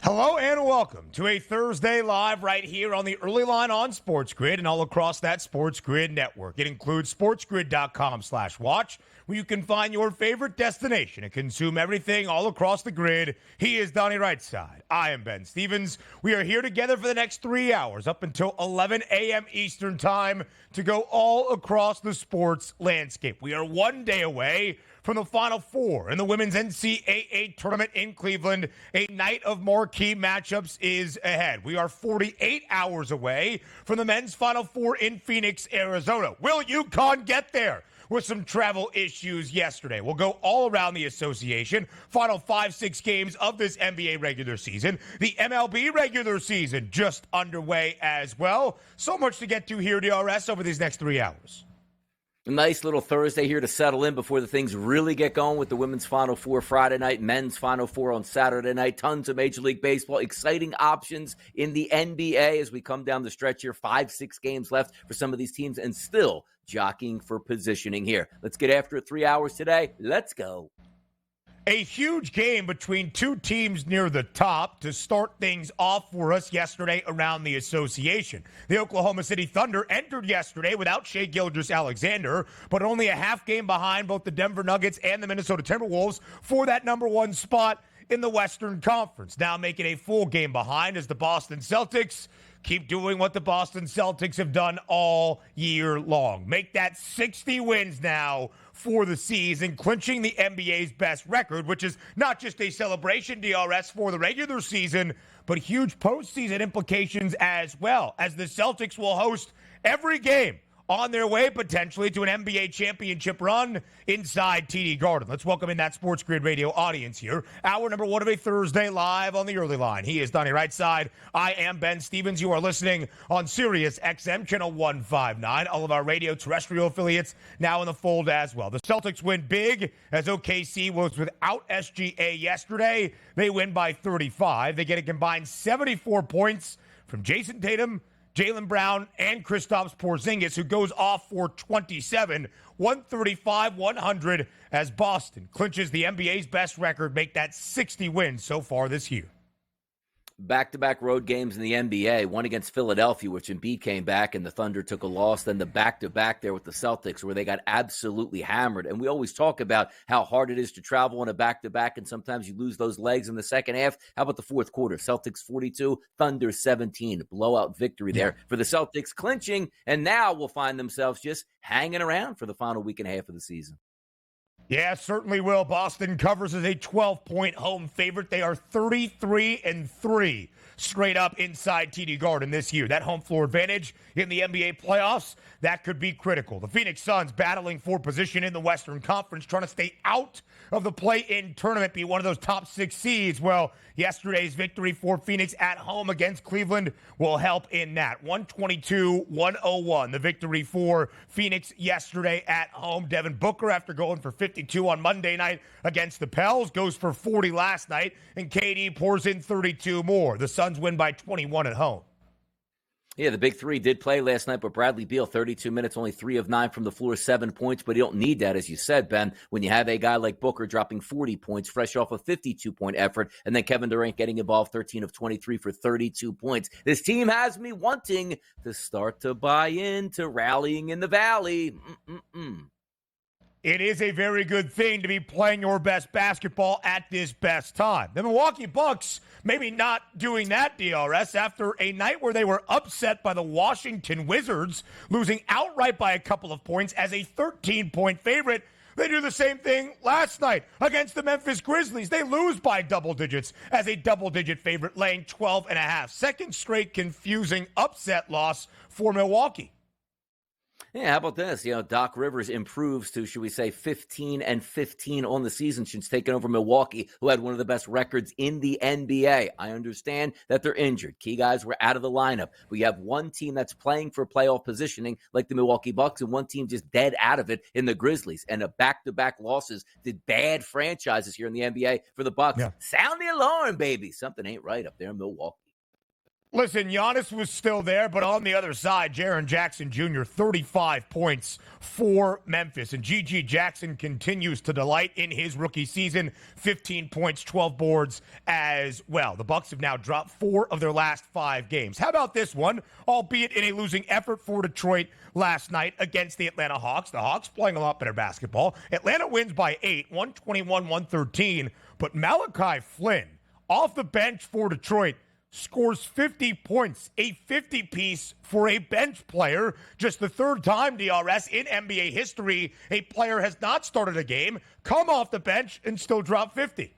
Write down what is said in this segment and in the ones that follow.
Hello and welcome to a Thursday Live right here on the early line on SportsGrid and all across that SportsGrid network. It includes sportsgrid.com/watch, where you can find your favorite destination and consume everything all across the grid. He is Donnie Rightside. I am Ben Stevens. We are here together for the next 3 hours up until 11 a.m. Eastern time to go all across the sports landscape. We are 1 day away from the Final Four in the women's NCAA tournament in Cleveland. A night of marquee matchups is ahead. We are 48 hours away from the men's Final Four in Phoenix, Arizona. Will UConn get there? With some travel issues yesterday. We'll go all around the association. Final 5-6 games of this NBA regular season. The MLB regular season just underway as well. So much to get to here, DRS, over these next 3 hours. A nice little Thursday here to settle in before the things really get going with the women's Final Four Friday night, men's Final Four on Saturday night. Tons of Major League Baseball, exciting options in the NBA as we come down the stretch here. 5-6 games left for some of these teams and still jockeying for positioning here. Let's get after it. 3 hours today. Let's go. A huge game between two teams near the top to start things off for us yesterday around the association. The Oklahoma City Thunder entered yesterday without Shai Gilgeous-Alexander, but only a half game behind both the Denver Nuggets and the Minnesota Timberwolves for that number one spot in the Western Conference. Now making a full game behind as the Boston Celtics keep doing what the Boston Celtics have done all year long. Make that 60 wins now for the season, clinching the NBA's best record, which is not just a celebration, DRS, for the regular season, but huge postseason implications as well, as the Celtics will host every game on their way potentially to an NBA championship run inside TD Garden. Let's welcome in that Sports Grid radio audience here. Hour number one of a Thursday live on the early line. He is Donnie Rightside. I am Ben Stevens. You are listening on Sirius XM channel 159. All of our radio terrestrial affiliates now in the fold as well. The Celtics win big as OKC was without SGA yesterday. They win by 35. They get a combined 74 points from Jason Tatum, Jaylen Brown, and Kristaps Porzingis, who goes off for 27, 135-100, as Boston clinches the NBA's best record, make that 60 wins so far this year. Back-to-back road games in the NBA, one against Philadelphia, which Embiid came back and the Thunder took a loss, then the back-to-back there with the Celtics where they got absolutely hammered. And we always talk about how hard it is to travel on a back-to-back, and sometimes you lose those legs in the second half. How about the fourth quarter? Celtics 42, Thunder 17. Blowout victory there for the Celtics, clinching, and now will find themselves just hanging around for the final week and a half of the season. Yeah, certainly will. Boston covers as a 12-point home favorite. They are 33-3 straight up inside TD Garden this year. That home floor advantage in the NBA playoffs, that could be critical. The Phoenix Suns battling for position in the Western Conference, trying to stay out of the play-in tournament, be one of those top 6 seeds. Well, yesterday's victory for Phoenix at home against Cleveland will help in that. 122-101, the victory for Phoenix yesterday at home. Devin Booker, after going for 52 on Monday night against the Pels, goes for 40 last night, and KD pours in 32 more. The Suns win by 21 at home. Yeah, the big three did play last night, but Bradley Beal, 32 minutes, only 3 of 9 from the floor, 7 points. But you don't need that, as you said, Ben, when you have a guy like Booker dropping 40 points, fresh off a 52-point effort, and then Kevin Durant getting involved, 13 of 23 for 32 points. This team has me wanting to start to buy into rallying in the valley. It is a very good thing to be playing your best basketball at this best time. The Milwaukee Bucks maybe not doing that, DRS, after a night where they were upset by the Washington Wizards, losing outright by a couple of points as a 13-point favorite. They do the same thing last night against the Memphis Grizzlies. They lose by double digits as a double-digit favorite, laying 12.5. Second straight confusing upset loss for Milwaukee. Yeah, how about this? Doc Rivers improves to, should we say, 15-15 on the season since taking over Milwaukee, who had one of the best records in the NBA. I understand that they're injured. Key guys were out of the lineup. But you have one team that's playing for playoff positioning, like the Milwaukee Bucks, and one team just dead out of it in the Grizzlies. And a back-to-back losses did bad franchises here in the NBA for the Bucks. Yeah. Sound the alarm, baby. Something ain't right up there in Milwaukee. Listen, Giannis was still there, but on the other side, Jaren Jackson Jr., 35 points for Memphis. And G.G. Jackson continues to delight in his rookie season, 15 points, 12 boards as well. The Bucks have now dropped 4 of their last 5 games. How about this one, albeit in a losing effort for Detroit last night against the Atlanta Hawks. The Hawks playing a lot better basketball. Atlanta wins by 8, 121-113. But Malachi Flynn, off the bench for Detroit, scores 50 points, a 50-piece for a bench player. Just the third time, DRS, in NBA history, a player has not started a game, come off the bench, and still drop 50.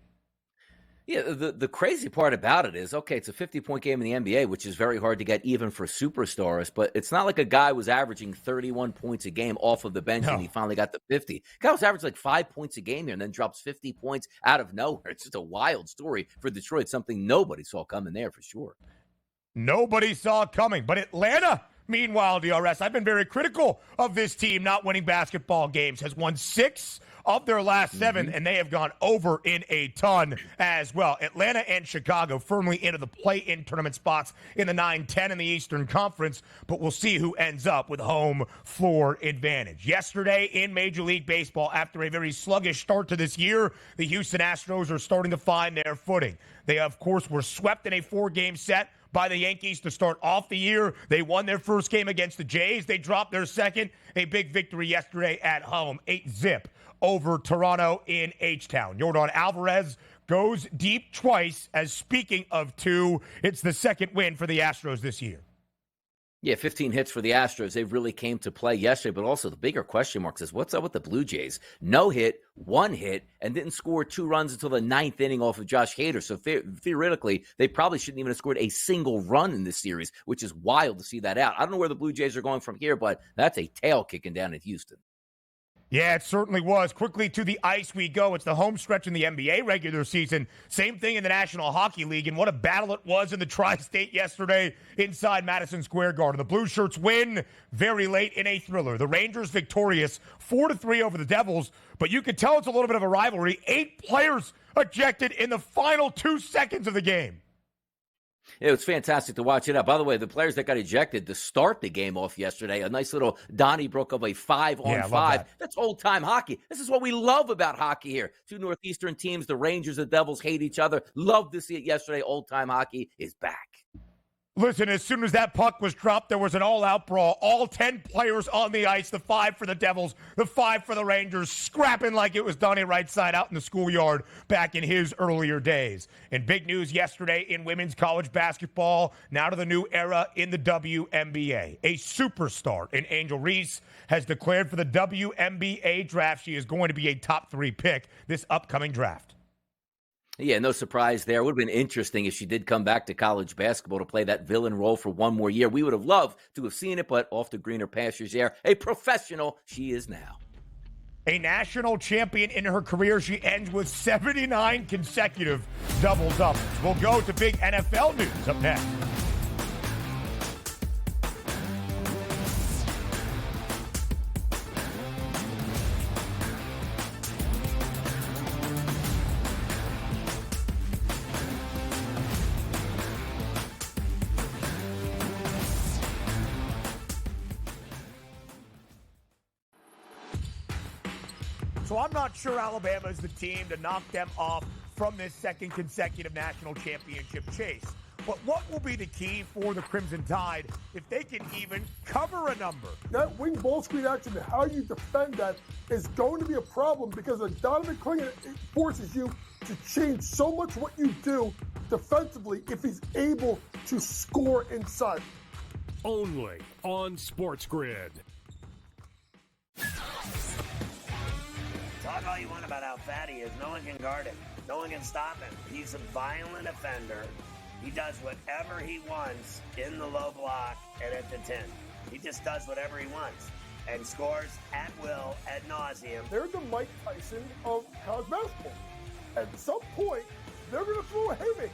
Yeah, the crazy part about it is, okay, it's a 50-point game in the NBA, which is very hard to get even for superstars, but it's not like a guy was averaging 31 points a game off of the bench and he finally got the 50. Guy was averaging like 5 points a game here and then drops 50 points out of nowhere. It's just a wild story for Detroit, something nobody saw coming there for sure. Nobody saw it coming, but Atlanta, meanwhile, DRS, I've been very critical of this team not winning basketball games, has won 6 of their last 7, and they have gone over in a ton as well. Atlanta and Chicago firmly into the play-in tournament spots in the 9-10 in the Eastern Conference, but we'll see who ends up with home floor advantage. Yesterday in Major League Baseball, after a very sluggish start to this year, the Houston Astros are starting to find their footing. They, of course, were swept in a 4-game set by the Yankees to start off the year. They won their first game against the Jays. They dropped their second. A big victory yesterday at home, 8-zip over Toronto in H-Town. Yordan Alvarez goes deep twice, as speaking of 2, it's the second win for the Astros this year. Yeah, 15 hits for the Astros. They really came to play yesterday, but also the bigger question mark is what's up with the Blue Jays? No hit, 1 hit, and didn't score 2 runs until the 9th inning off of Josh Hader. So theoretically, they probably shouldn't even have scored a single run in this series, which is wild to see that out. I don't know where the Blue Jays are going from here, but that's a tail kicking down in Houston. Yeah, it certainly was. Quickly to the ice we go. It's the home stretch in the NBA regular season. Same thing in the National Hockey League. And what a battle it was in the Tri-State yesterday inside Madison Square Garden. The Blue Shirts win very late in a thriller. The Rangers victorious 4-3 over the Devils. But you could tell it's a little bit of a rivalry. 8 players ejected in the final 2 seconds of the game. It was fantastic to watch it out. By the way, the players that got ejected to start the game off yesterday, a nice little Donnie broke up a 5-on-5. That's old-time hockey. This is what we love about hockey here. 2 Northeastern teams, the Rangers and Devils, hate each other. Love to see it yesterday. Old-time hockey is back. Listen, as soon as that puck was dropped, there was an all-out brawl. All 10 players on the ice, the 5 for the Devils, the 5 for the Rangers, scrapping like it was Donnie Rightside out in the schoolyard back in his earlier days. And big news yesterday in women's college basketball, now to the new era in the WNBA. A superstar in Angel Reese has declared for the WNBA draft she is going to be a top 3 pick this upcoming draft. Yeah, no surprise there. It would have been interesting if she did come back to college basketball to play that villain role for one more year. We would have loved to have seen it, but off to greener pastures there. A professional she is now. A national champion in her career. She ends with 79 consecutive double-doubles. We'll go to big NFL news up next. So I'm not sure Alabama is the team to knock them off from this second consecutive national championship chase. But what will be the key for the Crimson Tide if they can even cover a number? That wing ball screen action, how you defend that is going to be a problem because Donovan Clingan forces you to change so much what you do defensively if he's able to score inside. Only on SportsGrid. Talk all you want about how fat he is. No one can guard him. No one can stop him. He's a violent offender. He does whatever he wants in the low block and at the 10. He just does whatever he wants and scores at will, ad nauseum. They're the Mike Tyson of college basketball. At some point, they're going to throw a haymaker.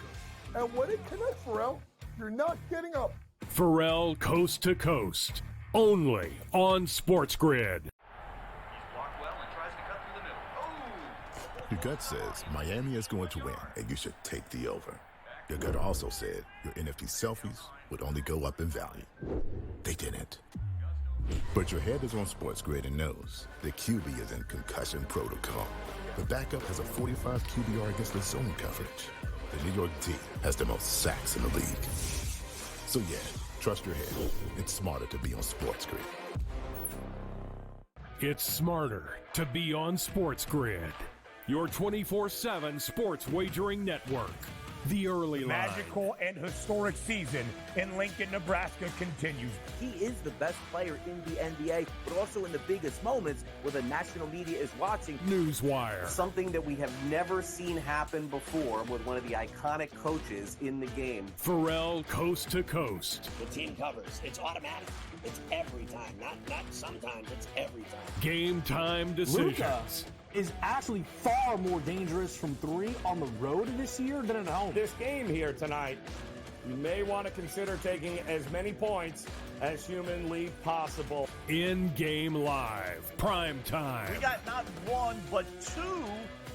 And when it connects, Pharrell, you're not getting up. Pharrell Coast to Coast. Only on SportsGrid. Your gut says Miami is going to win, and you should take the over. Your gut also said your NFT selfies would only go up in value. They didn't. But your head is on SportsGrid and knows the QB is in concussion protocol. The backup has a 45 QBR against the zone coverage. The New York D has the most sacks in the league. So yeah, trust your head. It's smarter to be on SportsGrid. It's smarter to be on SportsGrid, your 24/7 sports wagering network. The early line. Magical and historic season in Lincoln, Nebraska continues. He is the best player in the NBA, but also in the biggest moments where the national media is watching. Newswire. Something that we have never seen happen before with one of the iconic coaches in the game. Pharrell Coast to Coast. The team covers. It's automatic. It's every time. Not sometimes. It's every time. Game time decisions. Luka is actually far more dangerous from three on the road this year than at home. This game here tonight, you may want to consider taking as many points as humanly possible. In-game live. Prime time. We got not one, but two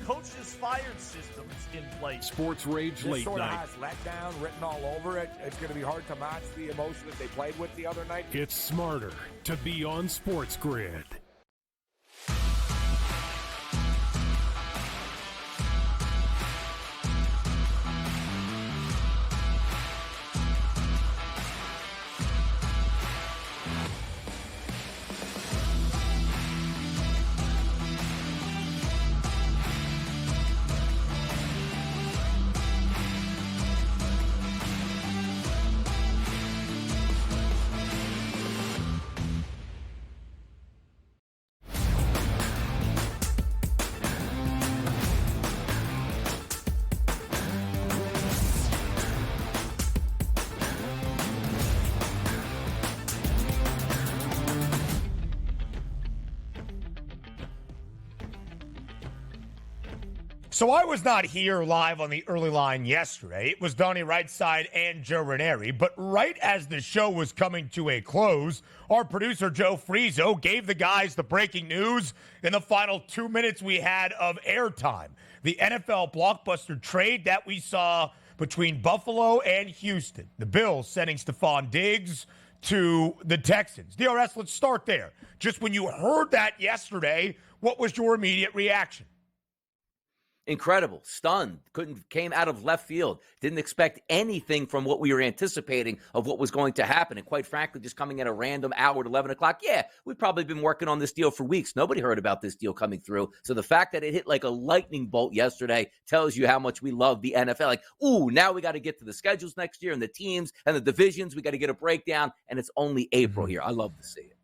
coaches fired systems in place. Sports Rage this Late sort Night. of has letdown written all over it. It's going to be hard to match the emotion that they played with the other night. It's smarter to be on SportsGrid. So I was not here live on the early line yesterday. It was Donnie Rightside and Joe Ranieri. But right as the show was coming to a close, our producer Joe Frieso gave the guys the breaking news in the final 2 minutes we had of airtime. The NFL blockbuster trade that we saw between Buffalo and Houston. The Bills sending Stefon Diggs to the Texans. DRS, let's start there. Just when you heard that yesterday, what was your immediate reaction? Incredible, stunned, came out of left field, didn't expect anything from what we were anticipating of what was going to happen. And quite frankly, just coming at a random hour at 11 o'clock, we've probably been working on this deal for weeks. Nobody heard about this deal coming through. So the fact that it hit like a lightning bolt yesterday tells you how much we love the NFL. Like, ooh, now we got to get to the schedules next year and the teams and the divisions. We got to get a breakdown, and it's only April here. I love to see it.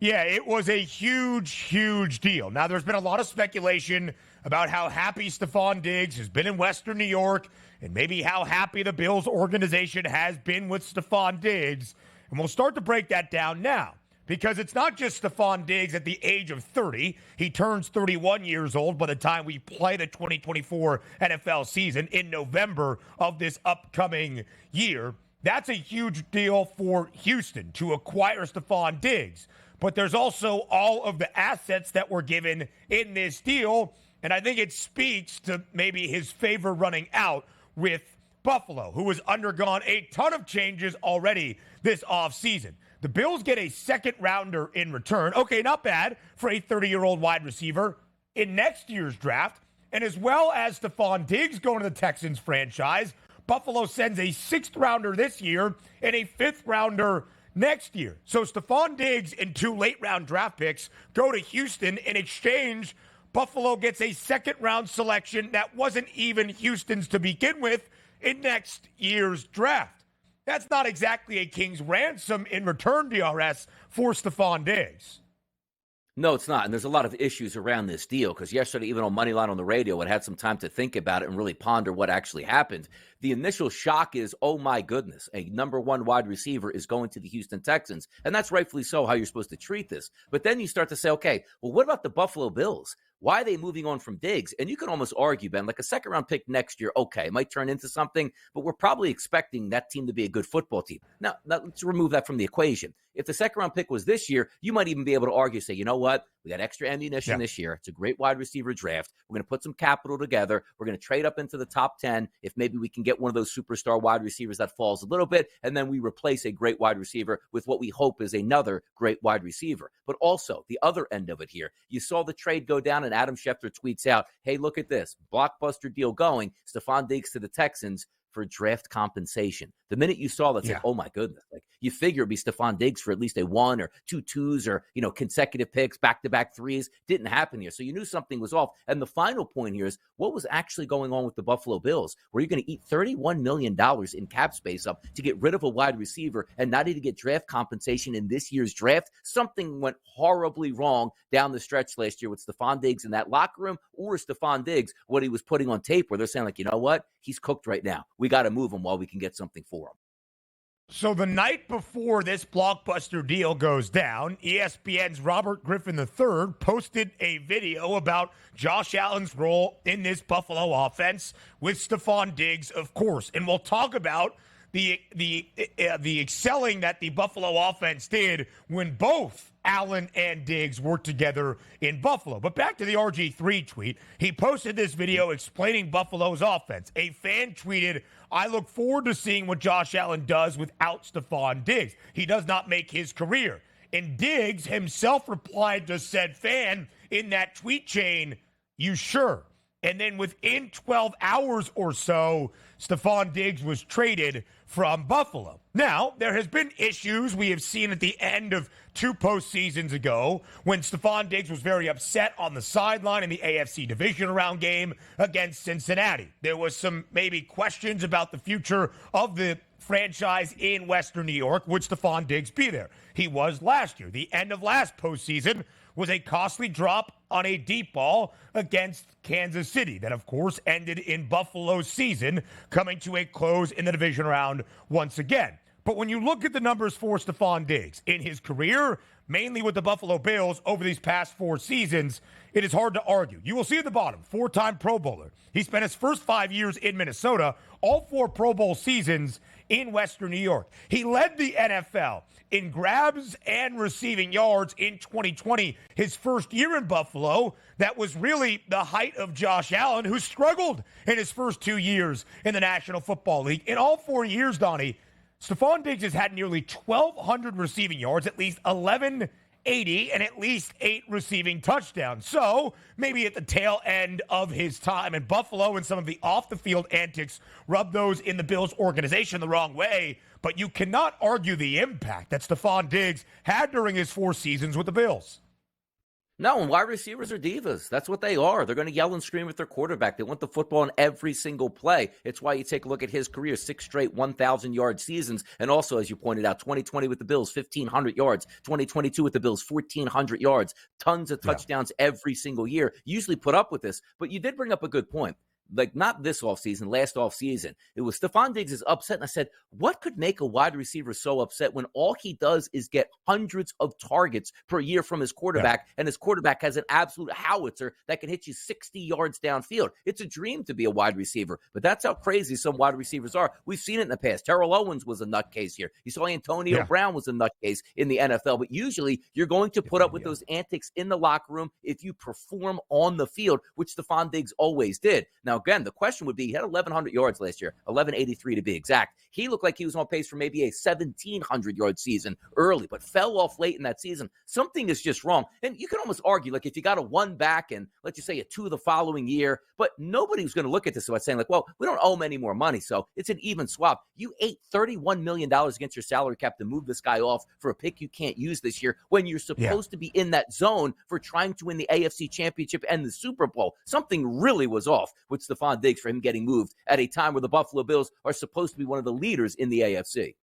Yeah, it was a huge, huge deal. Now, there's been a lot of speculation about how happy Stefon Diggs has been in Western New York and maybe how happy the Bills organization has been with Stefon Diggs. And we'll start to break that down now because it's not just Stefon Diggs at the age of 30. He turns 31 years old by the time we play the 2024 NFL season in November of this upcoming year. That's a huge deal for Houston to acquire Stefon Diggs. But there's also all of the assets that were given in this deal. And I think it speaks to maybe his favor running out with Buffalo, who has undergone a ton of changes already this offseason. The Bills get a second rounder in return. Okay, not bad for a 30-year-old wide receiver in next year's draft. And as well as Stefon Diggs going to the Texans franchise, Buffalo sends a sixth rounder this year and a fifth rounder next year. So Stefon Diggs and two late-round draft picks go to Houston. In exchange, Buffalo gets a second-round selection that wasn't even Houston's to begin with in next year's draft. That's not exactly a king's ransom in return, DRS, for Stefon Diggs. No, it's not. And there's a lot of issues around this deal because yesterday, even on Moneyline on the radio, I had some time to think about it and really ponder what actually happened. The initial shock is, oh my goodness, a number one wide receiver is going to the Houston Texans. And that's rightfully so how you're supposed to treat this. But then you start to say, okay, well, what about the Buffalo Bills? Why are they moving on from Diggs? And you can almost argue, Ben, like a second-round pick next year, okay, it might turn into something, but we're probably expecting that team to be a good football team. Now let's remove that from the equation. If the second-round pick was this year, you might even be able to argue, say, you know what? We got extra ammunition this year. It's a great wide receiver draft. We're going to put some capital together. We're going to trade up into the top 10 if maybe we can get one of those superstar wide receivers that falls a little bit, and then we replace a great wide receiver with what we hope is another great wide receiver. But also, the other end of it here, you saw the trade go down, and Adam Schefter tweets out, hey, look at this. Blockbuster deal going. Stefon Diggs to the Texans for draft compensation. The minute you saw that, it's like, oh my goodness, like you figure it'd be Stefon Diggs for at least a 1 or 2 twos or, consecutive picks, back-to-back threes. Didn't happen here. So you knew something was off. And the final point here is what was actually going on with the Buffalo Bills? Were you going to eat $31 million in cap space up to get rid of a wide receiver and not even get draft compensation in this year's draft? Something went horribly wrong down the stretch last year with Stefon Diggs in that locker room, or Stefon Diggs, what he was putting on tape where they're saying, like, you know what? He's cooked right now. We got to move him while we can get something for him. So the night before this blockbuster deal goes down, ESPN's Robert Griffin III posted a video about Josh Allen's role in this Buffalo offense with Stefon Diggs, of course. And we'll talk about the excelling that the Buffalo offense did when both Allen and Diggs worked together in Buffalo. But back to the RG3 tweet. He posted this video explaining Buffalo's offense. A fan tweeted, I look forward to seeing what Josh Allen does without Stefon Diggs. He does not make his career. And Diggs himself replied to said fan in that tweet chain, you sure? And then within 12 hours or so, Stefon Diggs was traded from Buffalo. Now, there has been issues we have seen at the end of 2 postseasons ago when Stefon Diggs was very upset on the sideline in the AFC division round game against Cincinnati. There was some maybe questions about the future of the franchise in Western New York. Would Stefon Diggs be there? He was last year. The end of last postseason was a costly drop on a deep ball against Kansas City that, of course, ended in Buffalo's season, coming to a close in the division round once again. But when you look at the numbers for Stefon Diggs in his career, mainly with the Buffalo Bills over these past 4 seasons, it is hard to argue. You will see at the bottom, 4-time Pro Bowler. He spent his first 5 years in Minnesota, all 4 Pro Bowl seasons in Western New York. He led the NFL in grabs and receiving yards in 2020, his first year in Buffalo. That was really the height of Josh Allen, who struggled in his first 2 years in the National Football League. In all 4 years, Donnie, Stefon Diggs has had nearly 1,200 receiving yards, at least 1,180, and at least 8 receiving touchdowns. So maybe at the tail end of his time in Buffalo and some of the off-the-field antics rubbed those in the Bills organization the wrong way. But you cannot argue the impact that Stefon Diggs had during his 4 seasons with the Bills. No, and wide receivers are divas. That's what they are. They're going to yell and scream at their quarterback. They want the football in every single play. It's why you take a look at his career, 6 straight 1,000-yard seasons. And also, as you pointed out, 2020 with the Bills, 1,500 yards. 2022 with the Bills, 1,400 yards. Tons of touchdowns every single year. Usually put up with this. But you did bring up a good point. Like, not this offseason, last offseason. It was Stefon Diggs is upset. And I said, what could make a wide receiver so upset when all he does is get hundreds of targets per year from his quarterback, and his quarterback has an absolute howitzer that can hit you 60 yards downfield? It's a dream to be a wide receiver, but that's how crazy some wide receivers are. We've seen it in the past. Terrell Owens was a nutcase here. You saw Antonio Brown was a nutcase in the NFL, but usually you're going to put up with those antics in the locker room if you perform on the field, which Stefon Diggs always did. Now, again, the question would be, he had 1,100 yards last year, 1,183 to be exact. He looked like he was on pace for maybe a 1,700-yard season early, but fell off late in that season. Something is just wrong. And you can almost argue, like, if you got a 1 back and let's just say a 2 the following year, but nobody's going to look at this by saying, like, well, we don't owe him any more money, so it's an even swap. You ate $31 million against your salary cap to move this guy off for a pick you can't use this year when you're supposed to be in that zone for trying to win the AFC Championship and the Super Bowl. Something really was off with Stefon Diggs for him getting moved at a time where the Buffalo Bills are supposed to be one of the leaders in the AFC.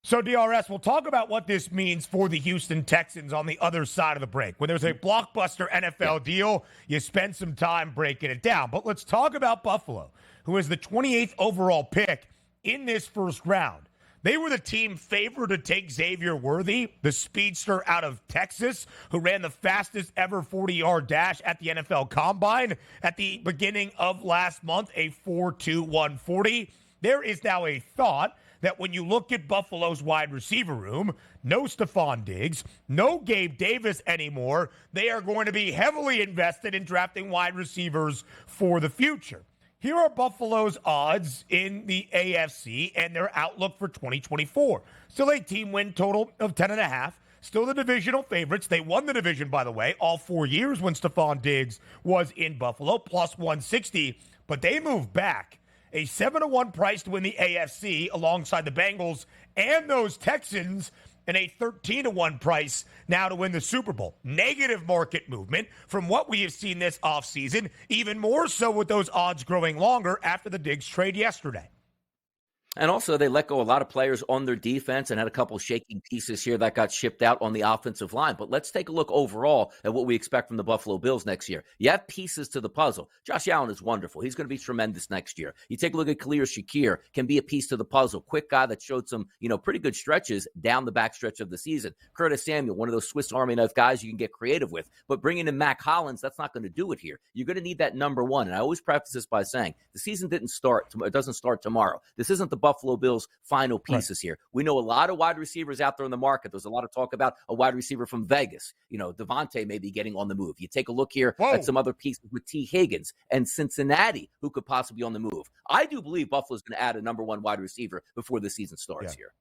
So, DRS, we'll talk about what this means for the Houston Texans on the other side of the break. When there's a blockbuster NFL deal, you spend some time breaking it down. But let's talk about Buffalo, who is the 28th overall pick in this first round. They were the team favored to take Xavier Worthy, the speedster out of Texas, who ran the fastest ever 40-yard dash at the NFL Combine at the beginning of last month, a 4.21 40. There is now a thought that when you look at Buffalo's wide receiver room, no Stefon Diggs, no Gabe Davis anymore, they are going to be heavily invested in drafting wide receivers for the future. Here are Buffalo's odds in the AFC and their outlook for 2024. Still a team win total of 10.5. Still the divisional favorites. They won the division, by the way, all 4 years when Stefon Diggs was in Buffalo, plus 160. But they moved back. A 7-1 price to win the AFC alongside the Bengals and those Texans, and a 13-1 price now to win the Super Bowl. Negative market movement from what we have seen this offseason, even more so with those odds growing longer after the Diggs trade yesterday. And also, they let go a lot of players on their defense and had a couple shaking pieces here that got shipped out on the offensive line. But let's take a look overall at what we expect from the Buffalo Bills next year. You have pieces to the puzzle. Josh Allen is wonderful. He's going to be tremendous next year. You take a look at Khalil Shakir, can be a piece to the puzzle. Quick guy that showed some, pretty good stretches down the back stretch of the season. Curtis Samuel, one of those Swiss Army knife guys you can get creative with. But bringing in Mac Hollins, that's not going to do it here. You're going to need that number one. And I always preface this by saying the season doesn't start tomorrow. This isn't the Buffalo Bills' final pieces here. We know a lot of wide receivers out there in the market. There's a lot of talk about a wide receiver from Vegas. Devontae may be getting on the move. You take a look here at some other pieces with T. Higgins and Cincinnati, who could possibly be on the move. I do believe Buffalo's going to add a number one wide receiver before the season starts here.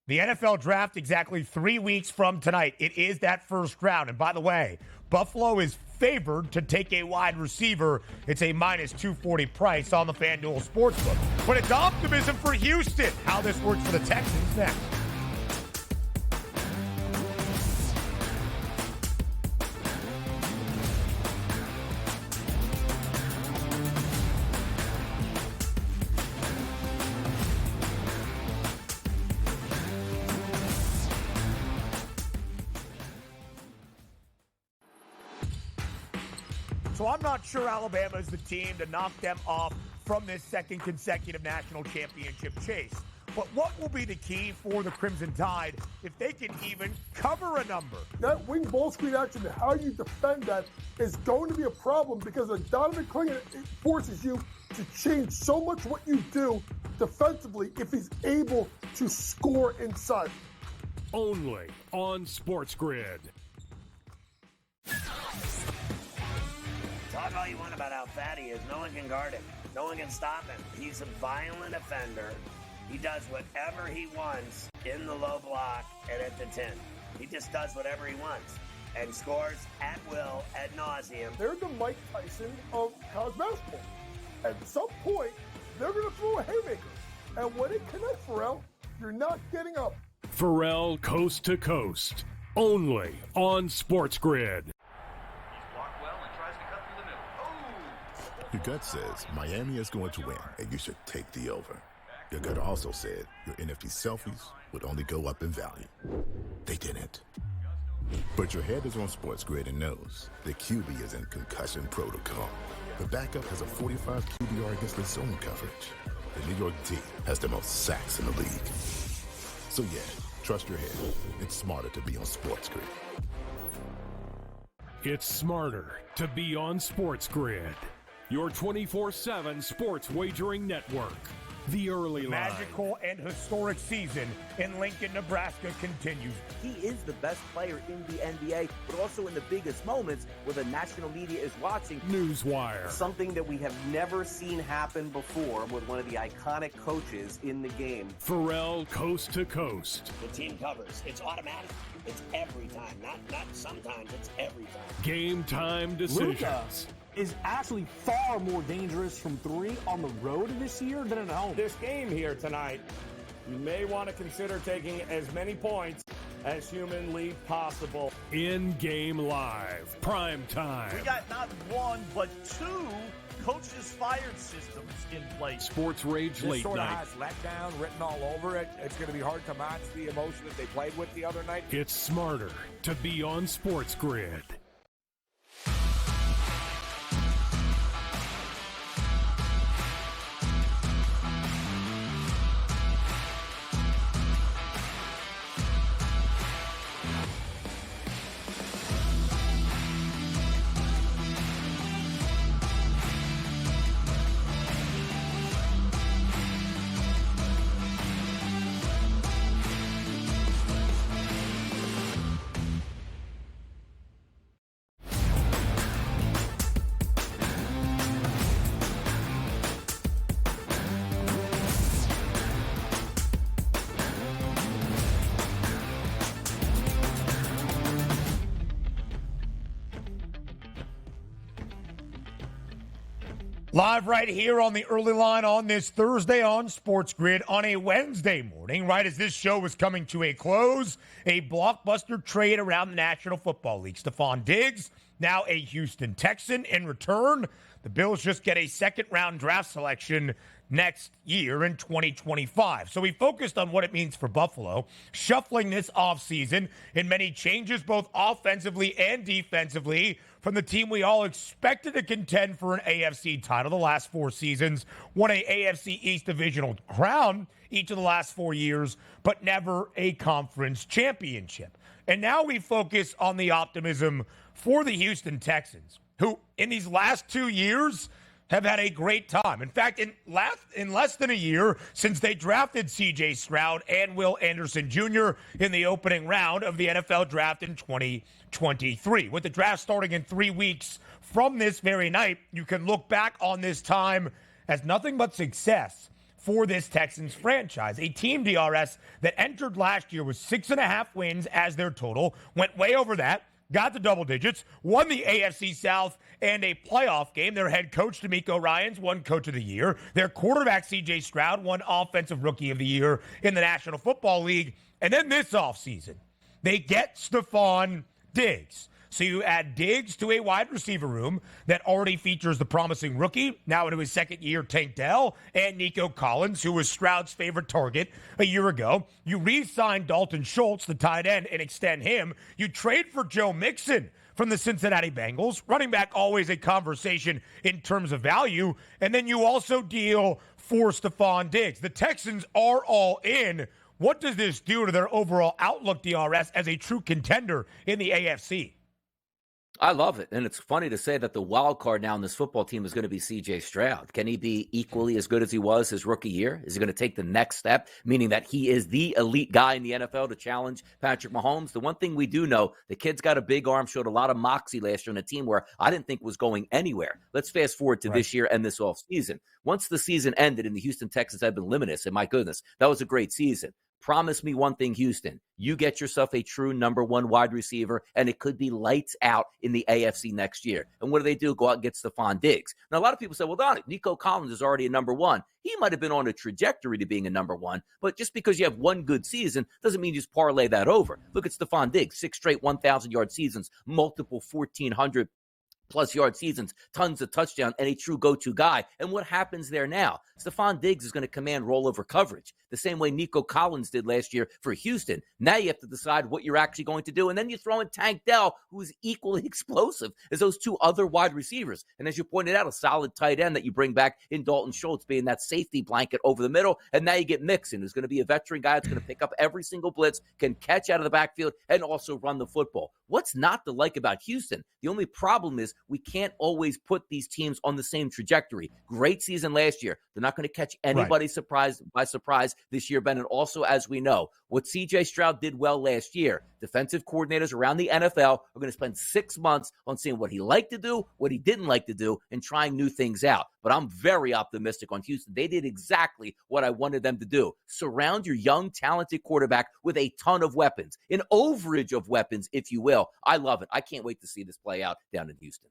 The NFL draft exactly 3 weeks from tonight. It is that first round. And by the way, Buffalo is favored to take a wide receiver. It's a minus 240 price on the FanDuel Sportsbook. But it's optimism for Houston. How this works for the Texans next. So I'm not sure Alabama is the team to knock them off from this second consecutive national championship chase. But what will be the key for the Crimson Tide if they can even cover a number? That wing ball screen action, how you defend that is going to be a problem because Donnie forces you to change so much what you do defensively if he's able to score inside. Only on SportsGrid. Talk all you want about how fat he is. No one can guard him. No one can stop him. He's a violent offender. He does whatever he wants in the low block and at the 10. He just does whatever he wants and scores at will, ad nauseum. They're the Mike Tyson of college basketball. At some point, they're going to throw a haymaker. And when it connects, Pharrell, you're not getting up. Pharrell Coast to Coast. Only on SportsGrid. Your gut says Miami is going to win, and you should take the over. Your gut also said your NFT selfies would only go up in value. They didn't. But your head is on SportsGrid and knows the QB is in concussion protocol. The backup has a 45 QBR against the zone coverage. The New York D has the most sacks in the league. So yeah, trust your head. It's smarter to be on SportsGrid. It's smarter to be on SportsGrid. Your 24/7 sports wagering network. The early line. Magical and historic season in Lincoln, Nebraska continues. He is the best player in the NBA, but also in the biggest moments where the national media is watching. Newswire. Something that we have never seen happen before with one of the iconic coaches in the game. Pharrell Coast to Coast. The team covers. It's automatic. It's every time. Not sometimes. It's every time. Game time decisions. Luka is actually far more dangerous from three on the road this year than at home. This game here tonight, you may want to consider taking as many points as humanly possible. In-game live. Prime time. We got not one, but two coaches fired systems in place. Sports Rage This Late sort Night. of has letdown written all over it. It's going to be hard to match the emotion that they played with the other night. It's smarter to be on SportsGrid. Live right here on the early line on this Thursday on SportsGrid on a Wednesday morning, right as this show was coming to a close, a blockbuster trade around the National Football League. Stefon Diggs, now a Houston Texan. In return, the Bills just get a second-round draft selection next year in 2025. So we focused on what it means for Buffalo, shuffling this offseason in many changes, both offensively and defensively, from the team we all expected to contend for an AFC title the last 4 seasons, won a AFC East divisional crown each of the last 4 years, but never a conference championship. And now we focus on the optimism for the Houston Texans, who in these last 2 years have had a great time. In fact, in less than a year since they drafted C.J. Stroud and Will Anderson Jr. in the opening round of the NFL draft in 2023. With the draft starting in 3 weeks from this very night, you can look back on this time as nothing but success for this Texans franchise. A team, DRS, that entered last year with 6.5 wins as their total, went way over that, got to double digits, won the AFC South and a playoff game. Their head coach, DeMeco Ryans, won Coach of the Year. Their quarterback, C.J. Stroud, won Offensive Rookie of the Year in the National Football League. And then this offseason, they get Stefon Diggs. So you add Diggs to a wide receiver room that already features the promising rookie, now into his second year, Tank Dell, and Nico Collins, who was Stroud's favorite target a year ago. You re-sign Dalton Schultz, the tight end, and extend him. You trade for Joe Mixon from the Cincinnati Bengals. Running back, always a conversation in terms of value. And then you also deal for Stefon Diggs. The Texans are all in. What does this do to their overall outlook, DRS, as a true contender in the AFC? I love it. And it's funny to say that the wild card now in this football team is going to be C.J. Stroud. Can he be equally as good as he was his rookie year? Is he going to take the next step, meaning that he is the elite guy in the NFL to challenge Patrick Mahomes? The one thing we do know, the kid's got a big arm, showed a lot of moxie last year on a team where I didn't think was going anywhere. Let's fast forward to this year and this offseason. Once the season ended and the Houston Texans had been limitless, and my goodness, that was a great season. Promise me one thing, Houston. You get yourself a true number one wide receiver, and it could be lights out in the AFC next year. And what do? Go out and get Stefon Diggs. Now, a lot of people say, well, Donnie, Nico Collins is already a number one. He might have been on a trajectory to being a number one, but just because you have one good season doesn't mean you just parlay that over. Look at Stefon Diggs, 6 straight 1,000-yard seasons, multiple 1,400 plus yard seasons, tons of touchdowns, and a true go-to guy. And what happens there now? Stefon Diggs is going to command rollover coverage, the same way Nico Collins did last year for Houston. Now you have to decide what you're actually going to do. And then you throw in Tank Dell, who is equally explosive as those 2 other wide receivers. And as you pointed out, a solid tight end that you bring back in Dalton Schultz, being that safety blanket over the middle. And now you get Mixon, who's going to be a veteran guy that's going to pick up every single blitz, can catch out of the backfield, and also run the football. What's not to like about Houston? The only problem is we can't always put these teams on the same trajectory. Great season last year. They're not going to catch anybody by surprise this year, Ben. And also, as we know, what C.J. Stroud did well last year, defensive coordinators around the NFL are going to spend 6 months on seeing what he liked to do, what he didn't like to do, and trying new things out. But I'm very optimistic on Houston. They did exactly what I wanted them to do. Surround your young, talented quarterback with a ton of weapons, an overage of weapons, if you will. I love it. I can't wait to see this play out down in Houston.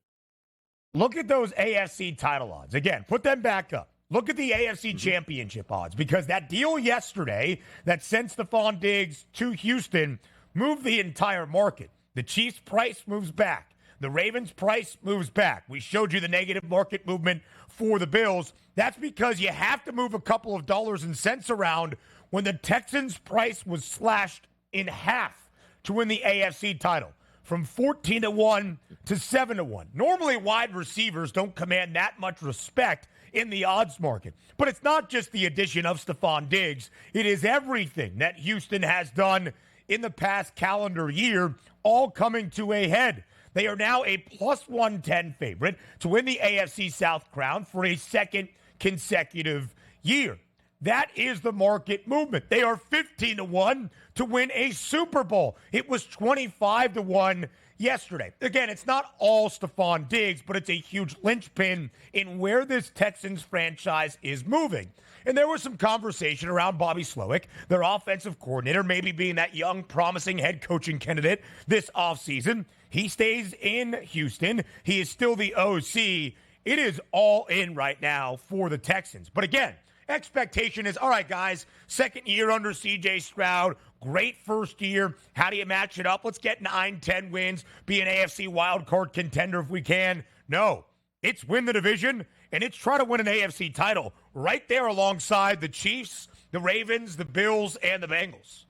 Look at those AFC title odds. Again, put them back up. Look at the AFC championship odds, because that deal yesterday that sent Stefon Diggs to Houston moved the entire market. The Chiefs' price moves back. The Ravens' price moves back. We showed you the negative market movement for the Bills. That's because you have to move a couple of dollars and cents around when the Texans' price was slashed in half to win the AFC title, from 14-1 to 7-1. Normally, wide receivers don't command that much respect in the odds market. But it's not just the addition of Stefon Diggs. It is everything that Houston has done in the past calendar year, all coming to a head. They are now a plus 110 favorite to win the AFC South crown for a second consecutive year. That is the market movement. They are 15-1 to win a Super Bowl. It was 25-1 yesterday. Again, it's not all Stefon Diggs, but it's a huge linchpin in where this Texans franchise is moving. And there was some conversation around Bobby Slowick, their offensive coordinator, maybe being that young, promising head coaching candidate this offseason. He stays in Houston. He is still the OC it is all in right now for the Texans. But again, expectation is, all right, guys, second year under C.J. Stroud, great first year. How do you match it up? Let's get 9-10 wins, be an AFC wildcard contender if we can. No, it's win the division, and it's try to win an AFC title right there alongside the Chiefs, the Ravens, the Bills, and the Bengals.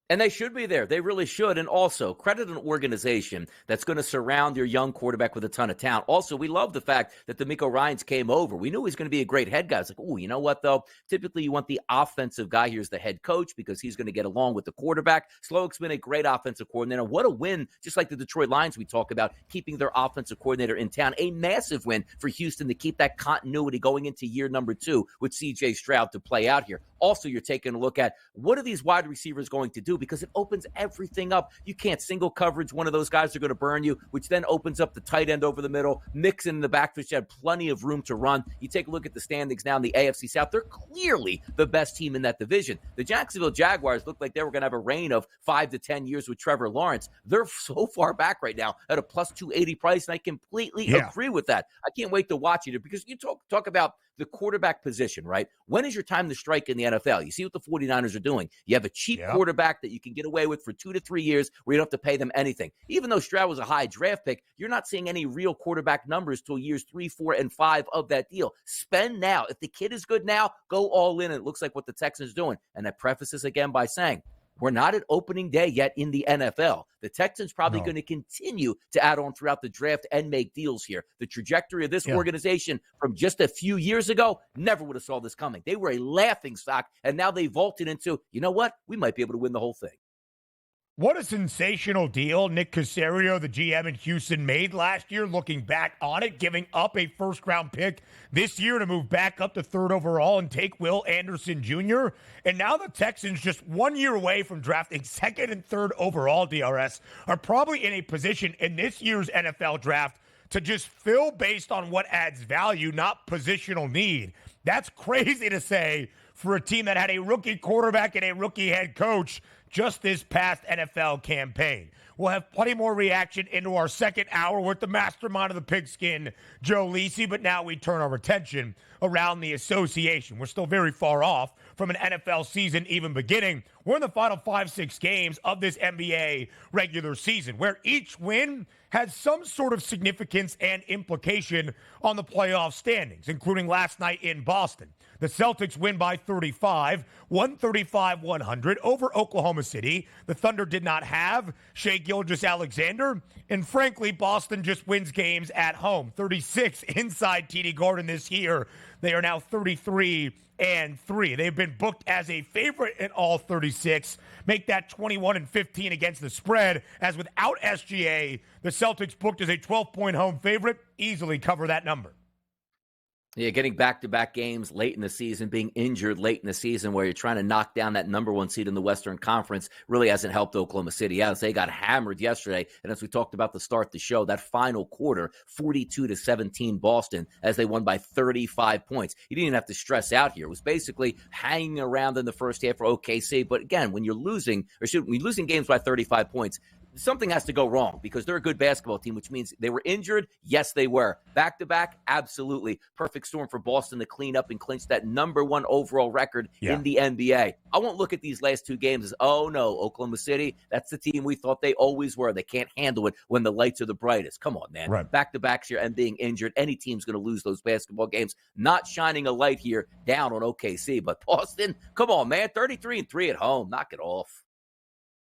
And they should be there. They really should. And also, credit an organization that's going to surround your young quarterback with a ton of talent. Also, we love the fact that DeMeco Ryans came over. We knew he was going to be a great head guy. It's like, oh, you know what, though? Typically, you want the offensive guy here as the head coach because he's going to get along with the quarterback. Slowick's been a great offensive coordinator. What a win, just like the Detroit Lions we talk about, keeping their offensive coordinator in town. A massive win for Houston to keep that continuity going into year number 2 with C.J. Stroud to play out here. Also, you're taking a look at what are these wide receivers going to do because it opens everything up. You can't single coverage. One of those guys are going to burn you, which then opens up the tight end over the middle. Mixon in the backfield, you had plenty of room to run. You take a look at the standings now in the AFC South. They're clearly the best team in that division. The Jacksonville Jaguars look like they were going to have a reign of 5 to 10 years with Trevor Lawrence. They're so far back right now at a plus 280 price, and I completely agree with that. I can't wait to watch it because you talk about the quarterback position, right? When is your time to strike in the NFL? You see what the 49ers are doing. You have a cheap quarterback that you can get away with for 2 to 3 years where you don't have to pay them anything. Even though Stroud was a high draft pick, you're not seeing any real quarterback numbers till years 3, 4, and 5 of that deal. Spend now. If the kid is good now, go all in. And it looks like what the Texans are doing. And I preface this again by saying, we're not at opening day yet in the NFL. The Texans probably going to continue to add on throughout the draft and make deals here. The trajectory of this organization from just a few years ago never would have saw this coming. They were a laughingstock, and now they vaulted into, you know what? We might be able to win the whole thing. What a sensational deal Nick Caserio, the GM in Houston, made last year, looking back on it, giving up a first-round pick this year to move back up to 3rd overall and take Will Anderson Jr. And now the Texans, just 1 year away from drafting 2nd and 3rd overall, DRS, are probably in a position in this year's NFL draft to just fill based on what adds value, not positional need. That's crazy to say for a team that had a rookie quarterback and a rookie head coach just this past NFL campaign. We'll have plenty more reaction into our second hour with the mastermind of the pigskin, Joe Lisi, but now we turn our attention around the association. We're still very far off from an NFL season even beginning. We're in the final 5-6 games of this NBA regular season, where each win has some sort of significance and implication on the playoff standings, including last night in Boston. The Celtics win by 35, 135-100 over Oklahoma City. The Thunder did not have Shai Gilgeous-Alexander. And frankly, Boston just wins games at home. 36 inside TD Garden this year. They are now 33-3. They've been booked as a favorite in all 36. Make that 21-15 against the spread. As without SGA, the Celtics booked as a 12-point home favorite. Easily cover that number. Yeah, getting back-to-back games late in the season, being injured late in the season where you're trying to knock down that number 1 seed in the Western Conference really hasn't helped Oklahoma City out. They got hammered yesterday, and as we talked about to start the show, that final quarter, 42-17 Boston, as they won by 35 points. You didn't even have to stress out here. It was basically hanging around in the first half for OKC, but again, when you're losing games by 35 points, something has to go wrong because they're a good basketball team, which means they were injured. Yes, they were. Back-to-back, absolutely. Perfect storm for Boston to clean up and clinch that number 1 overall record in the NBA. I won't look at these last 2 games as, oh, no, Oklahoma City, that's the team we thought they always were. They can't handle it when the lights are the brightest. Come on, man. Right. Back-to-backs here and being injured. Any team's going to lose those basketball games. Not shining a light here down on OKC. But Boston, come on, man. 33-3 at home. Knock it off.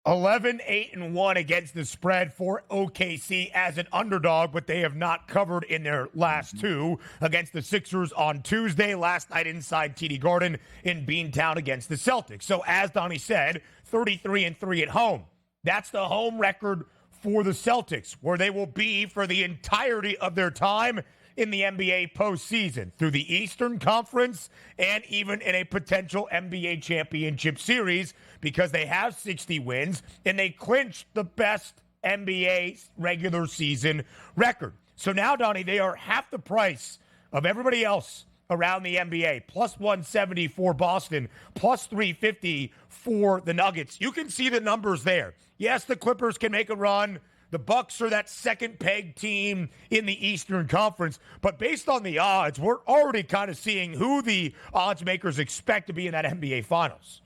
11-8-1 against the spread for OKC as an underdog, but they have not covered in their last 2 against the Sixers on Tuesday, last night inside TD Garden in Beantown against the Celtics. So as Donnie said, 33-3 at home. That's the home record for the Celtics, where they will be for the entirety of their time in the NBA postseason through the Eastern Conference and even in a potential NBA championship series, because they have 60 wins and they clinched the best NBA regular season record. So now, Donnie, they are half the price of everybody else around the NBA. Plus 170 for Boston, plus 350 for the Nuggets. You can see the numbers there. Yes, the Clippers can make a run. The Bucks are that second peg team in the Eastern Conference. But based on the odds, we're already kind of seeing who the odds makers expect to be in that NBA Finals.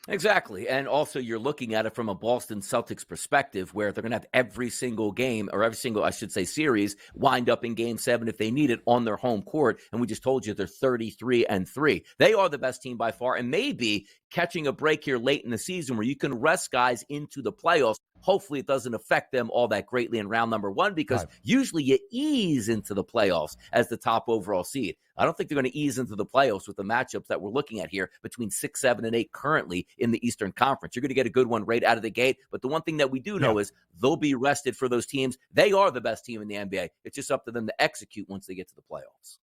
Exactly. And also you're looking at it from a Boston Celtics perspective where they're going to have every single game or every single, I should say, series wind up in Game 7 if they need it on their home court. And we just told you they're 33-3. They are the best team by far and maybe catching a break here late in the season where you can rest guys into the playoffs. Hopefully it doesn't affect them all that greatly in round number 1 because usually you ease into the playoffs as the top overall seed. I don't think they're going to ease into the playoffs with the matchups that we're looking at here between 6, 7, and 8 currently in the Eastern Conference. You're going to get a good one right out of the gate. But the one thing that we do know is they'll be rested for those teams. They are the best team in the NBA. It's just up to them to execute once they get to the playoffs.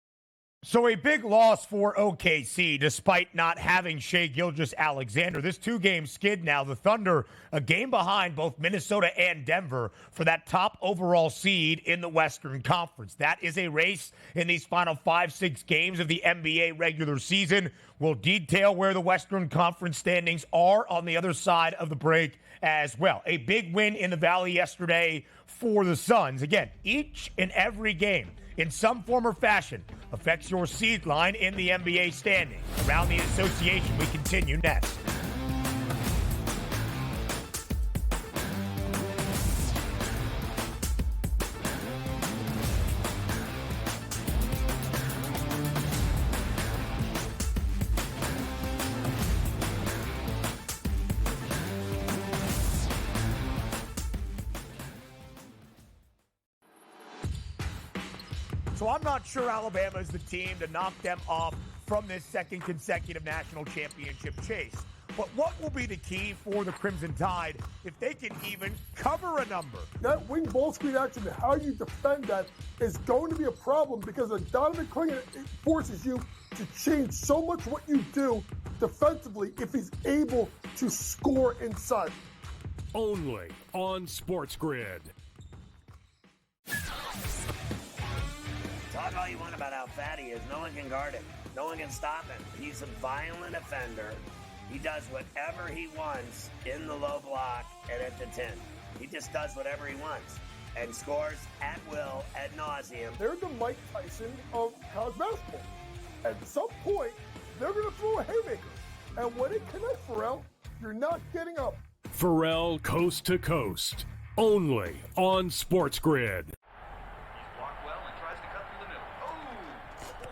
So a big loss for OKC despite not having Shai Gilgeous-Alexander. This 2-game skid now. The Thunder a game behind both Minnesota and Denver for that top overall seed in the Western Conference. That is a race in these final 5-6 games of the NBA regular season. We'll detail where the Western Conference standings are on the other side of the break as well. A big win in the Valley yesterday for the Suns. Again, each and every game in some form or fashion affects your seed line in the NBA standing. Around the association, we continue next. So I'm not sure Alabama is the team to knock them off from this second consecutive national championship chase. But what will be the key for the Crimson Tide if they can even cover a number? That wing ball screen action, how you defend that is going to be a problem because of Donnie McClingan, it forces you to change so much what you do defensively if he's able to score inside. Only on SportsGrid. Talk all you want about how fat he is. No one can guard him. No one can stop him. He's a violent offender. He does whatever he wants in the low block and at the 10. He just does whatever he wants and scores at will, ad nauseum. They're the Mike Tyson of college basketball. At some point, they're going to throw a haymaker. And when it connects, Pharrell, you're not getting up. Pharrell Coast to Coast. Only on SportsGrid.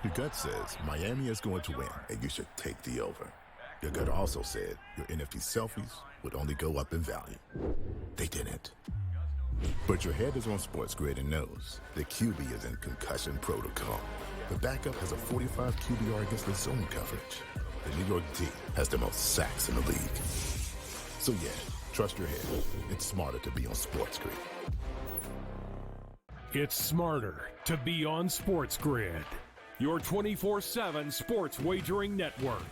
Your gut says Miami is going to win, and you should take the over. Your gut also said your NFT selfies would only go up in value. They didn't. But your head is on SportsGrid and knows the QB is in concussion protocol. The backup has a 45 QBR against the zone coverage. The New York D has the most sacks in the league. So yeah, trust your head. It's smarter to be on SportsGrid. It's smarter to be on SportsGrid. Your 24/7 sports wagering network.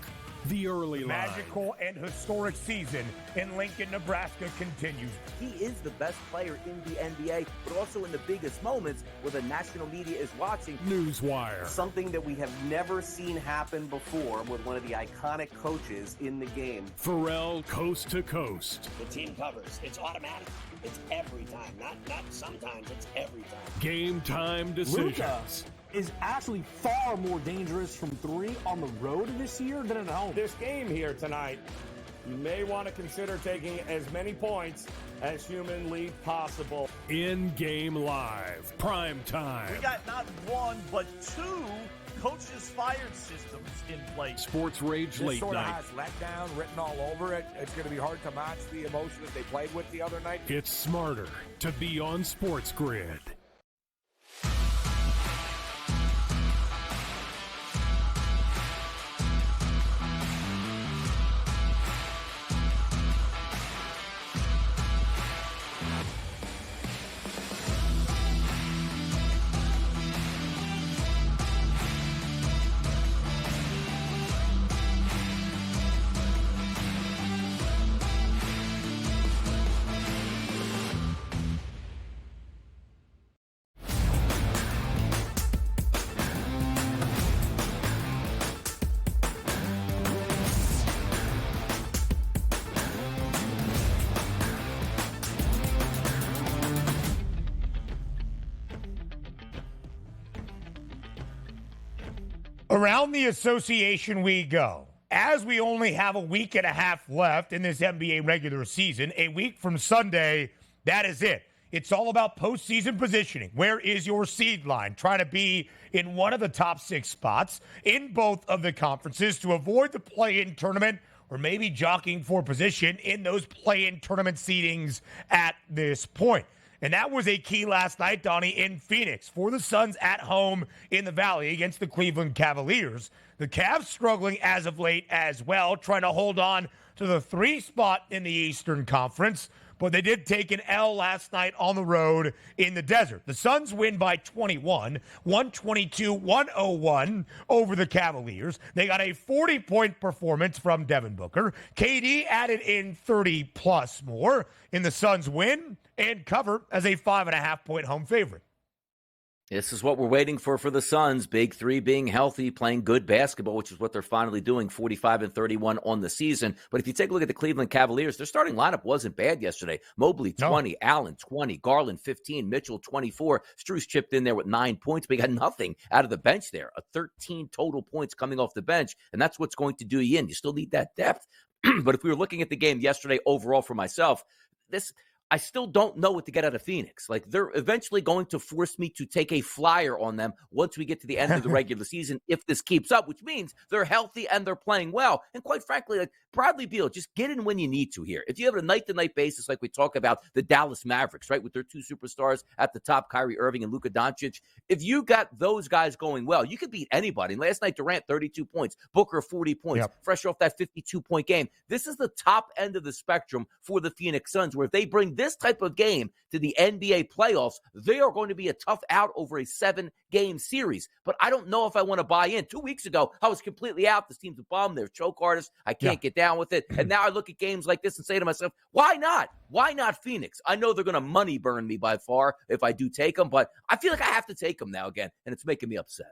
The early line. Magical and historic season in Lincoln, Nebraska continues. He is the best player in the NBA, but also in the biggest moments where the national media is watching. Newswire. Something that we have never seen happen before with one of the iconic coaches in the game. Pharrell Coast to Coast. The team covers. It's automatic. It's every time. Not sometimes. It's every time. Game time decisions. Luka is actually far more dangerous from 3 on the road this year than at home. This game here tonight, you may want to consider taking as many points as humanly possible. In-game live. Prime time. We got not one, but 2 coaches fired systems in place. Sports Rage This Late sort Night. of has letdown written all over it. It's going to be hard to match the emotion that they played with the other night. It's smarter to be on SportsGrid. Around the association we go. As we only have a week and a half left in this NBA regular season, a week from Sunday, that is it. It's all about postseason positioning. Where is your seed line? Trying to be in one of the top 6 spots in both of the conferences to avoid the play-in tournament, or maybe jockeying for position in those play-in tournament seedings at this point. And that was a key last night, Donnie, in Phoenix for the Suns at home in the Valley against the Cleveland Cavaliers. The Cavs struggling as of late as well, trying to hold on to the 3 spot in the Eastern Conference. But they did take an L last night on the road in the desert. The Suns win by 21, 122-101 over the Cavaliers. They got a 40-point performance from Devin Booker. KD added in 30-plus more in the Suns win and cover as a 5.5-point home favorite. This is what we're waiting for the Suns. Big 3 being healthy, playing good basketball, which is what they're finally doing, 45-31 on the season. But if you take a look at the Cleveland Cavaliers, their starting lineup wasn't bad yesterday. Mobley, 20, Allen, 20, Garland, 15, Mitchell, 24. Strus chipped in there with 9 points, but he got nothing out of the bench there. 13 total points coming off the bench, and that's what's going to do you in. You still need that depth. But if we were looking at the game yesterday overall for myself, I still don't know what to get out of Phoenix. Like, they're eventually going to force me to take a flyer on them once we get to the end of the regular season if this keeps up, which means they're healthy and they're playing well. And quite frankly, like Bradley Beal, just get in when you need to here. If you have a night-to-night basis like we talk about the Dallas Mavericks, right, with their 2 superstars at the top, Kyrie Irving and Luka Doncic, if you got those guys going well, you could beat anybody. And last night, Durant, 32 points, Booker, 40 points, fresh off that 52-point game. This is the top end of the spectrum for the Phoenix Suns, where if they bring this type of game to the NBA playoffs, they are going to be a tough out over a 7-game series. But I don't know if I want to buy in. 2 weeks ago, I was completely out. This team's a bum. They're choke artists. I can't get down with it. And now I look at games like this and say to myself, why not? Why not Phoenix? I know they're going to money burn me by far if I do take them, but I feel like I have to take them now again, and it's making me upset.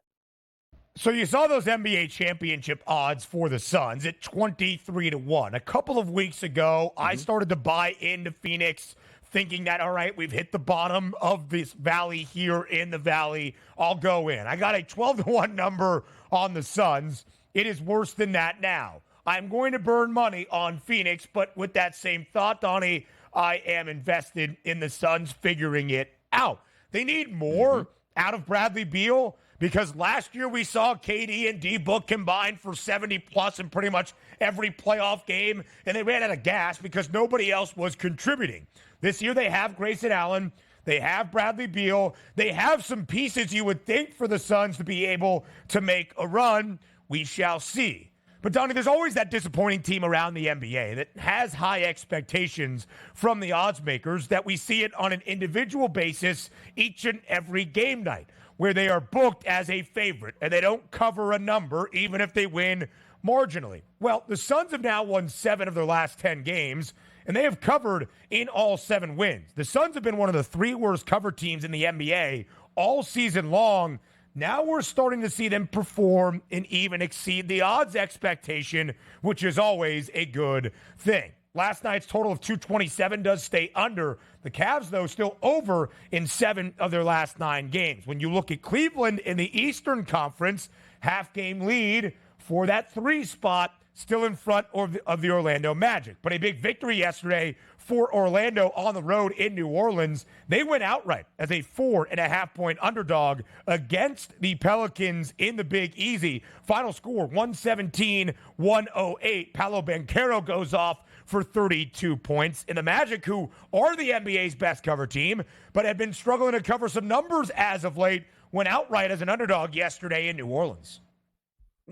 So you saw those NBA championship odds for the Suns at 23-1. A couple of weeks ago, I started to buy into Phoenix, thinking that, all right, we've hit the bottom of this valley here in the Valley. I'll go in. I got a 12-1 number on the Suns. It is worse than that now. I'm going to burn money on Phoenix, but with that same thought, Donnie, I am invested in the Suns figuring it out. They need more out of Bradley Beal, because last year we saw KD and D-Book combined for 70-plus in pretty much every playoff game, and they ran out of gas because nobody else was contributing. This year they have Grayson Allen. They have Bradley Beal. They have some pieces you would think for the Suns to be able to make a run. We shall see. But, Donnie, there's always that disappointing team around the NBA that has high expectations from the odds makers, that we see it on an individual basis each and every game night, where they are booked as a favorite and they don't cover a number even if they win marginally. Well, the Suns have now won 7 of their last 10 games, and they have covered in all 7 wins. The Suns have been one of the 3 worst cover teams in the NBA all season long. Now we're starting to see them perform and even exceed the odds expectation, which is always a good thing. Last night's total of 227 does stay under. The Cavs, though, still over in 7 of their last 9 games. When you look at Cleveland in the Eastern Conference, half-game lead for that 3 spot, still in front of the Orlando Magic. But a big victory yesterday for Orlando on the road in New Orleans. They went outright as a 4.5-point underdog against the Pelicans in the Big Easy. Final score, 117-108. Paolo Banchero goes off for 32 points. And the Magic, who are the NBA's best cover team, but have been struggling to cover some numbers as of late, went outright as an underdog yesterday in New Orleans.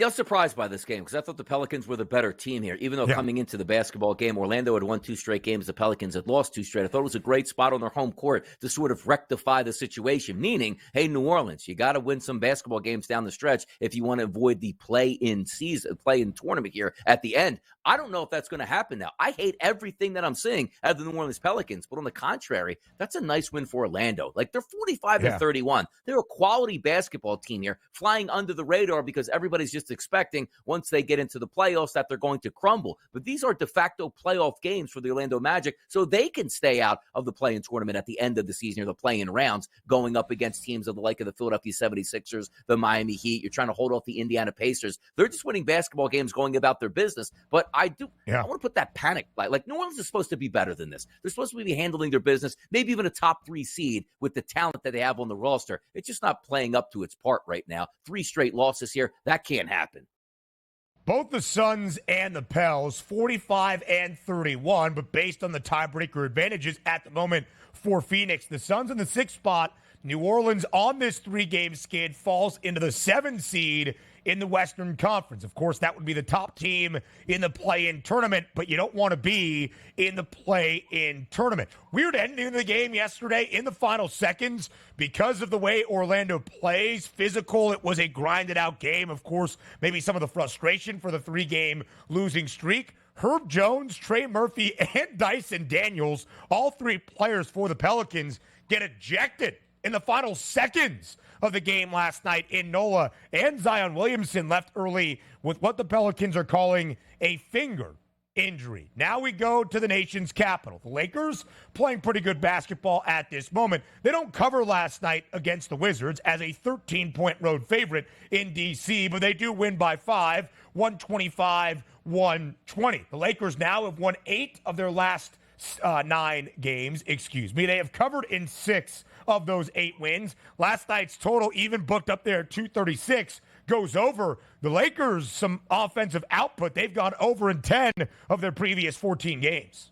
I was surprised by this game because I thought the Pelicans were the better team here. Even though coming into the basketball game, Orlando had won 2 straight games. The Pelicans had lost 2 straight. I thought it was a great spot on their home court to sort of rectify the situation, meaning, hey, New Orleans, you got to win some basketball games down the stretch if you want to avoid the play-in tournament here at the end. I don't know if that's going to happen now. I hate everything that I'm seeing out of the New Orleans Pelicans, but on the contrary, that's a nice win for Orlando. Like, they're 45-31. They're a quality basketball team here, flying under the radar because everybody's just just expecting once they get into the playoffs that they're going to crumble. But these are de facto playoff games for the Orlando Magic, so they can stay out of the play-in tournament at the end of the season or the play-in rounds, going up against teams of the like of the Philadelphia 76ers, the Miami Heat. You're trying to hold off the Indiana Pacers. They're just winning basketball games, going about their business. But I want to put that panic, like New Orleans is supposed to be better than this. They're supposed to be handling their business, maybe even a top 3 seed with the talent that they have on the roster. It's just not playing up to its part right now. 3 straight losses here. That can't happen. Both the Suns and the Pels, 45 and 31, but based on the tiebreaker advantages at the moment for Phoenix, the Suns in the 6th spot. New Orleans on this 3-game skid falls into the 7th seed in the Western Conference. Of course, that would be the top team in the play-in tournament, but you don't want to be in the play-in tournament. Weird ending of the game yesterday in the final seconds because of the way Orlando plays. Physical, it was a grinded-out game. Of course, maybe some of the frustration for the 3-game losing streak. Herb Jones, Trey Murphy, and Dyson Daniels, all 3 players for the Pelicans, get ejected in the final seconds of the game last night in NOLA, and Zion Williamson left early with what the Pelicans are calling a finger injury. Now we go to the nation's capital. The Lakers playing pretty good basketball at this moment. They don't cover last night against the Wizards as a 13-point road favorite in D.C., but they do win by 5, 125-120. The Lakers now have won 8 of their last 9 games. They have covered in 6 of those 8 wins. Last night's total, even booked up there at 236, goes over. The Lakers, some offensive output. They've gone over in 10 of their previous 14 games.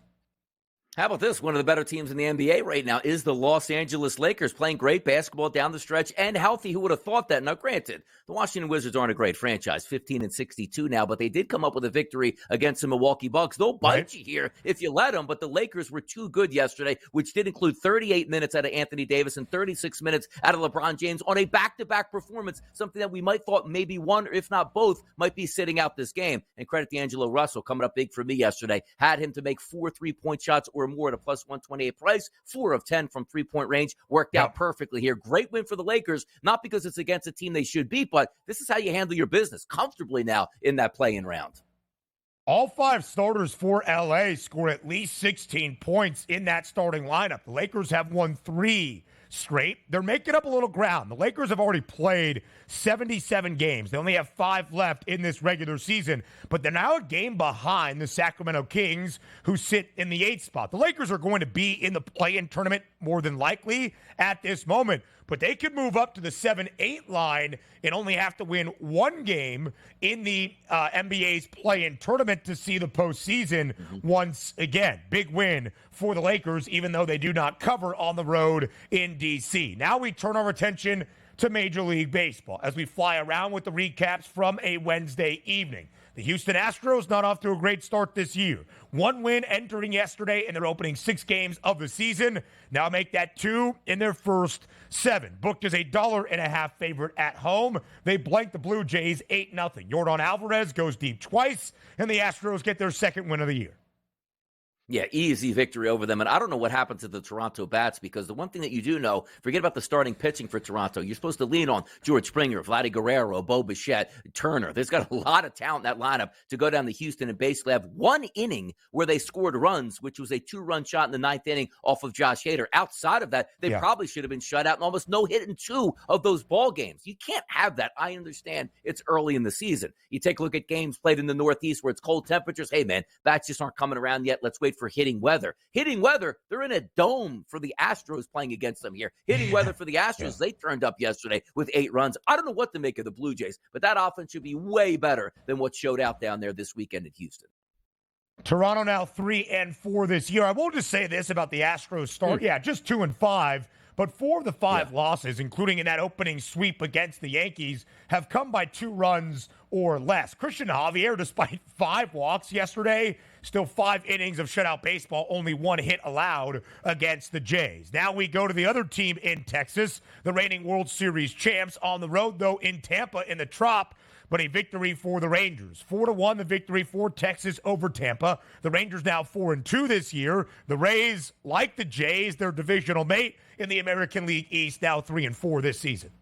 How about this? One of the better teams in the NBA right now is the Los Angeles Lakers, playing great basketball down the stretch and healthy. Who would have thought that? Now, granted, the Washington Wizards aren't a great franchise, 15-62 now, but they did come up with a victory against the Milwaukee Bucks. They'll bite you here if you let them, but the Lakers were too good yesterday, which did include 38 minutes out of Anthony Davis and 36 minutes out of LeBron James on a back-to-back performance, something that we might thought maybe one, or if not both, might be sitting out this game. And credit D'Angelo Russell, coming up big for me yesterday. Had him to make 4 3-point shots or more at a plus 128 price, 4 of 10 from 3-point range, worked out perfectly here. Great win for the Lakers, not because it's against a team they should beat, but this is how you handle your business comfortably now in that play-in round. All 5 starters for LA scored at least 16 points in that starting lineup. The Lakers have won 3 straight. They're making up a little ground. The Lakers have already played 77 games. They only have 5 left in this regular season, but they're now a game behind the Sacramento Kings, who sit in the 8th spot. The Lakers are going to be in the play-in tournament more than likely at this moment, but they could move up to the 7-8 line and only have to win 1 game in the NBA's play-in tournament to see the postseason once again. Big win for the Lakers, even though they do not cover on the road in D.C. Now we turn our attention to Major League Baseball as we fly around with the recaps from a Wednesday evening. The Houston Astros not off to a great start this year. 1 win entering yesterday in their opening 6 games of the season. Now make that 2 in their first 7. Booked as a $1.50 favorite at home. They blanked the Blue Jays 8-0. Yordan Alvarez goes deep twice, and the Astros get their 2nd win of the year. Yeah, easy victory over them. And I don't know what happened to the Toronto Bats, because the one thing that you do know, forget about the starting pitching for Toronto. You're supposed to lean on George Springer, Vladdy Guerrero, Bo Bichette, Turner. There's got a lot of talent in that lineup to go down to Houston and basically have 1 inning where they scored runs, which was a 2-run shot in the 9th inning off of Josh Hader. Outside of that, they probably should have been shut out and almost no hit in 2 of those ball games. You can't have that. I understand it's early in the season. You take a look at games played in the Northeast where it's cold temperatures. Hey, man, bats just aren't coming around yet. Let's wait for hitting weather. Hitting weather, they're in a dome for the Astros playing against them here. Hitting weather for the Astros, they turned up yesterday with 8 runs. I don't know what to make of the Blue Jays, but that offense should be way better than what showed out down there this weekend in Houston. Toronto now 3-4 this year. I will just say this about the Astros start. Yeah, just 2-5. But 4 of the 5 losses, including in that opening sweep against the Yankees, have come by 2 runs or less. Christian Javier, despite 5 walks yesterday, still 5 innings of shutout baseball, only 1 hit allowed against the Jays. Now we go to the other team in Texas, the reigning World Series champs, on the road, though, in Tampa in the Trop. But a victory for the Rangers. 4-1, the victory for Texas over Tampa. The Rangers now 4-2 this year. The Rays, like the Jays, their divisional mate in the American League East, now 3-4 this season.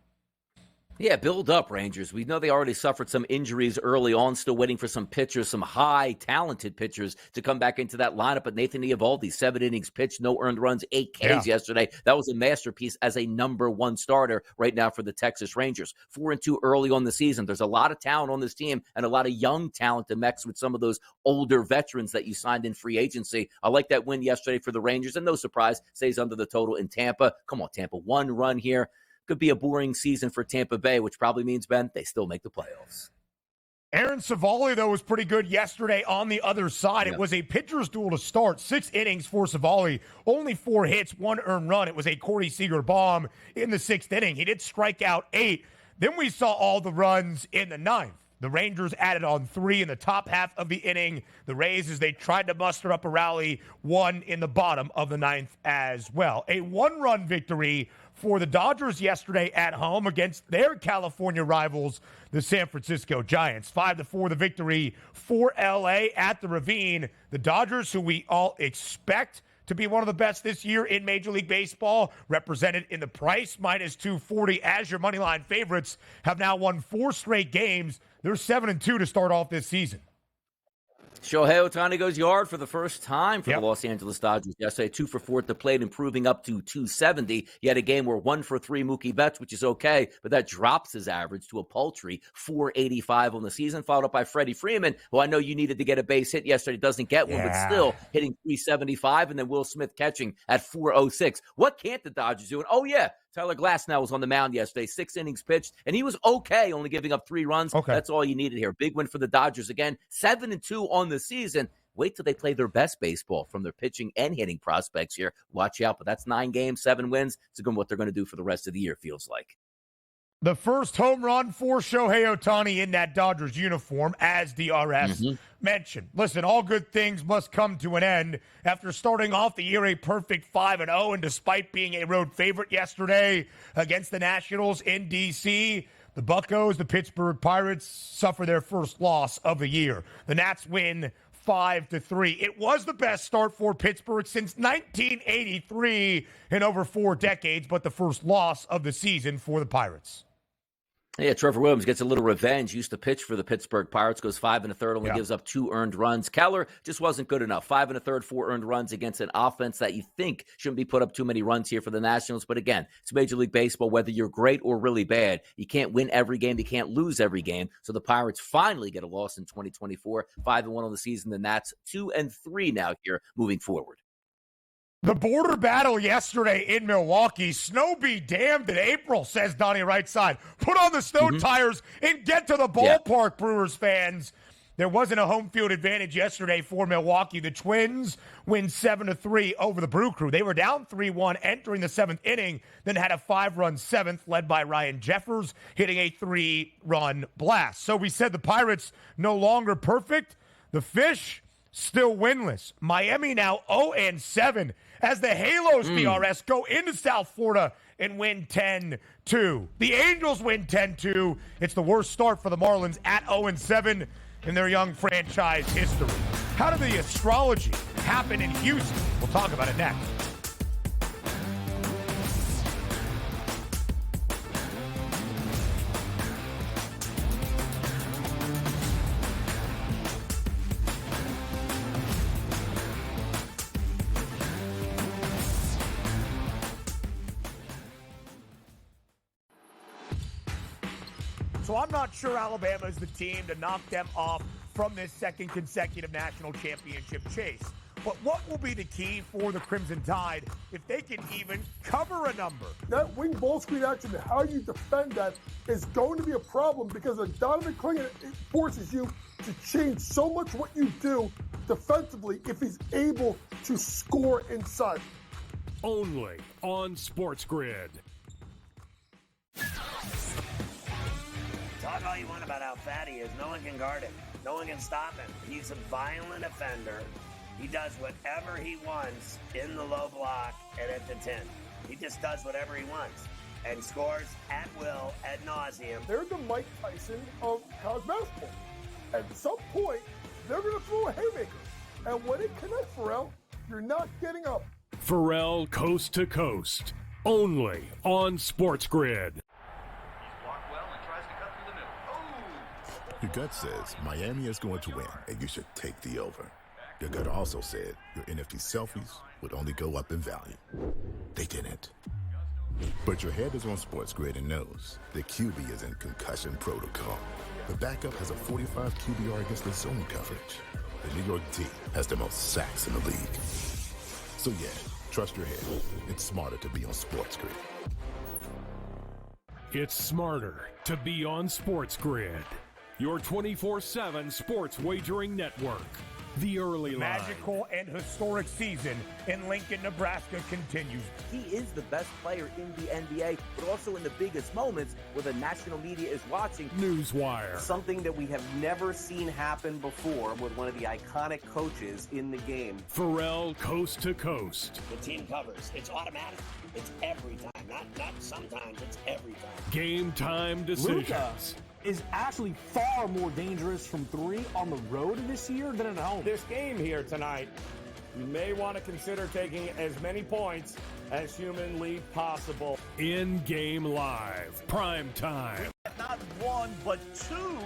Yeah, build up, Rangers. We know they already suffered some injuries early on, still waiting for some pitchers, some high, talented pitchers to come back into that lineup. But Nathan Eovaldi, 7 innings pitched, no earned runs, 8 Ks yesterday. That was a masterpiece as a number 1 starter right now for the Texas Rangers. 4-2 early on the season. There's a lot of talent on this team and a lot of young talent to mix with some of those older veterans that you signed in free agency. I like that win yesterday for the Rangers, and no surprise, stays under the total in Tampa. Come on, Tampa, 1 run here. Could be a boring season for Tampa Bay, which probably means, Ben, they still make the playoffs. Aaron Savali, though, was pretty good yesterday on the other side. It was a pitcher's duel to start. 6 innings for Savali, only 4 hits, 1 earned run. It was a Corey Seager bomb in the 6th inning. He did strike out 8. Then we saw all the runs in the 9th. The Rangers added on 3 in the top half of the inning. The Rays, as they tried to muster up a rally, won in the bottom of the 9th as well. A 1-run victory for the Dodgers yesterday at home against their California rivals, the San Francisco Giants. 5-4 the victory for L.A. at the Ravine. The Dodgers, who we all expect to be one of the best this year in Major League Baseball, represented in the price, -240 as your moneyline favorites, have now won 4 straight games. They're 7-2 to start off this season. Shohei Ohtani goes yard for the first time for the Los Angeles Dodgers yesterday. 2 for 4 at the plate, improving up to 270. He had a game where 1 for 3 Mookie Betts, which is okay, but that drops his average to a paltry 485 on the season, followed up by Freddie Freeman, who I know you needed to get a base hit yesterday, doesn't get one, but still hitting 375, and then Will Smith catching at 406. What can't the Dodgers do? And Tyler Glasnow was on the mound yesterday, 6 innings pitched, and he was okay, only giving up 3 runs. That's all you needed here. Big win for the Dodgers again, 7-2 on the season. Wait till they play their best baseball from their pitching and hitting prospects here. Watch out, but that's 9 games, 7 wins. It's what they're going to do for the rest of the year, feels like. The first home run for Shohei Ohtani in that Dodgers uniform, as DRS mentioned. Listen, all good things must come to an end. After starting off the year a perfect 5-0, and despite being a road favorite yesterday against the Nationals in D.C., the Buccos, the Pittsburgh Pirates, suffer their first loss of the year. The Nats win 5-3. It was the best start for Pittsburgh since 1983 in over 4 decades, but the first loss of the season for the Pirates. Yeah, Trevor Williams gets a little revenge. Used to pitch for the Pittsburgh Pirates, goes 5 1/3, only gives up 2 earned runs. Keller just wasn't good enough. 5 1/3, 4 earned runs against an offense that you think shouldn't be put up too many runs here for the Nationals. But again, it's Major League Baseball. Whether you're great or really bad, you can't win every game. You can't lose every game. So the Pirates finally get a loss in 2024. 5-1 on the season. The Nats 2-3 now here moving forward. The border battle yesterday in Milwaukee. Snow be damned in April, says Donnie Rightside. Put on the snow tires and get to the ballpark, Brewers fans. There wasn't a home field advantage yesterday for Milwaukee. The Twins win 7-3 over the Brew Crew. They were down 3-1 entering the 7th inning, then had a 5-run 7th led by Ryan Jeffers, hitting a 3-run blast. So we said the Pirates no longer perfect. The Fish still winless. Miami now 0-7 as the Halos DRS go into South Florida and win 10-2. The Angels win 10-2. It's the worst start for the Marlins at 0-7 in their young franchise history. How did the astrology happen in Houston? We'll talk about it next. So I'm not sure Alabama is the team to knock them off from this second consecutive national championship chase. But what will be the key for the Crimson Tide if they can even cover a number? That wing ball screen action, how you defend that is going to be a problem because Donovan Clingan forces you to change so much what you do defensively if he's able to score inside. Only on SportsGrid. Talk all you want about how fat he is. No one can guard him. No one can stop him. He's a violent offender. He does whatever he wants in the low block and at the 10. He just does whatever he wants and scores at will, ad nauseum. They're the Mike Tyson of college basketball. At some point, they're going to throw a haymaker. And when it connects, Pharrell, you're not getting up. Pharrell Coast to Coast. Only on SportsGrid. He's blocked well and Your gut says Miami is going to win, and you should take the over. Your gut also said your NFT selfies would only go up in value. They didn't. But your head is on SportsGrid and knows the QB is in concussion protocol. The backup has a 45 QBR against the zone coverage. The New York D has the most sacks in the league. So yeah, trust your head. It's smarter to be on SportsGrid. It's smarter to be on SportsGrid, your 24/7 sports wagering network. The early line. Magical and historic season in Lincoln, Nebraska continues. He is the best player in the NBA, but also in the biggest moments where the national media is watching. Newswire. Something that we have never seen happen before with one of the iconic coaches in the game. Pharrell, coast to coast. The team covers. It's automatic. It's every time. Not sometimes. It's every time. Game time decisions. Luka is actually far more dangerous from three on the road this year than at home. This game here tonight, you may want to consider taking as many points as humanly possible. In-game live. Prime time. Not one, but two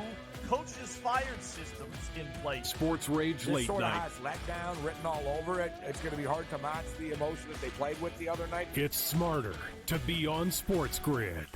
coaches fired systems in place. Sports Rage This late sort of night. has letdown written all over it. It's going to be hard to match the emotion that they played with the other night. It's smarter to be on SportsGrid.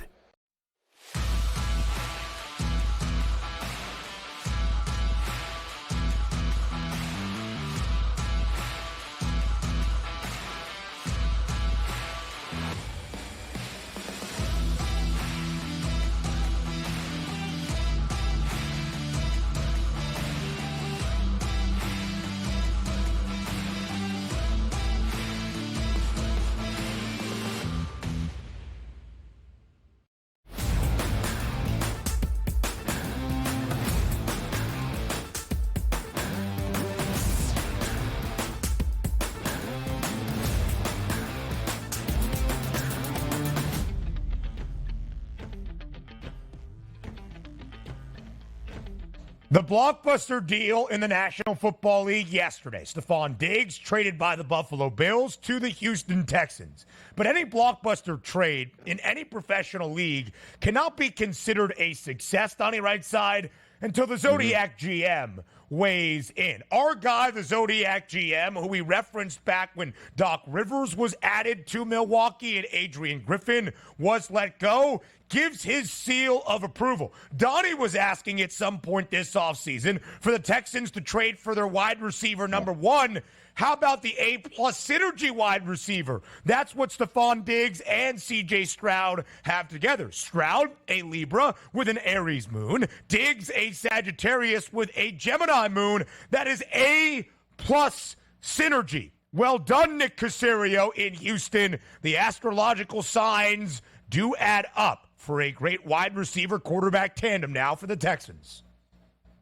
The blockbuster deal in the National Football League yesterday. Stefon Diggs traded by the Buffalo Bills to the Houston Texans. But any blockbuster trade in any professional league cannot be considered a success, Donnie right side, until the Zodiac GM weighs in. Our guy, the Zodiac GM, who we referenced back when Doc Rivers was added to Milwaukee and Adrian Griffin was let go, gives his seal of approval. Donnie was asking at some point this offseason for the Texans to trade for their wide receiver number one. How about the A-plus synergy wide receiver? That's what Stefon Diggs and C.J. Stroud have together. Stroud, a Libra with an Aries moon. Diggs, a Sagittarius with a Gemini moon. That is A-plus synergy. Well done, Nick Caserio in Houston. The astrological signs do add up for a great wide receiver quarterback tandem now for the Texans.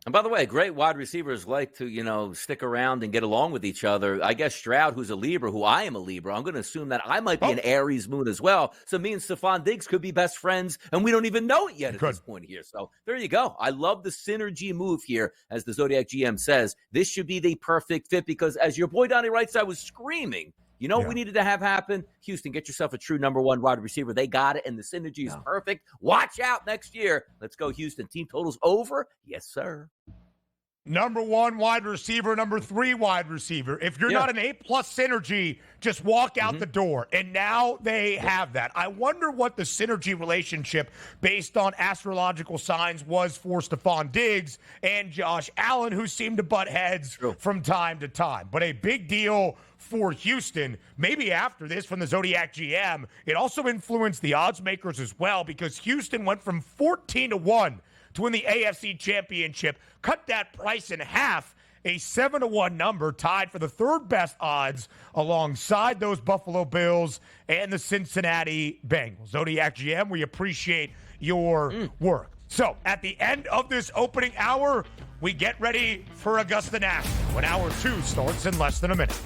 And by the way, great wide receivers like to, stick around and get along with each other. I guess Stroud, who's a Libra, who I am a Libra, I'm going to assume that I might be an Aries moon as well. So me and Stefon Diggs could be best friends, and we don't even know it yet at this point here. So there you go. I love the synergy move here, as the Zodiac GM says. This should be the perfect fit because, as your boy Donnie Rightside was screaming, what we needed to have happen? Houston, get yourself a true number one wide receiver. They got it, and the synergy is perfect. Watch out next year. Let's go, Houston. Team totals over? Yes, sir. Number one wide receiver, number three wide receiver. If you're not an A-plus synergy, just walk out the door. And now they have that. I wonder what the synergy relationship based on astrological signs was for Stefon Diggs and Josh Allen, who seem to butt heads from time to time. But a big deal for Houston, maybe after this from the Zodiac GM. It also influenced the odds makers as well because Houston went from 14-1 to win the AFC Championship, cut that price in half, a 7-1 number, tied for the third best odds alongside those Buffalo Bills and the Cincinnati Bengals. Zodiac GM, we appreciate your work. So at the end of this opening hour, we get ready for Augusta National when hour two starts in less than a minute.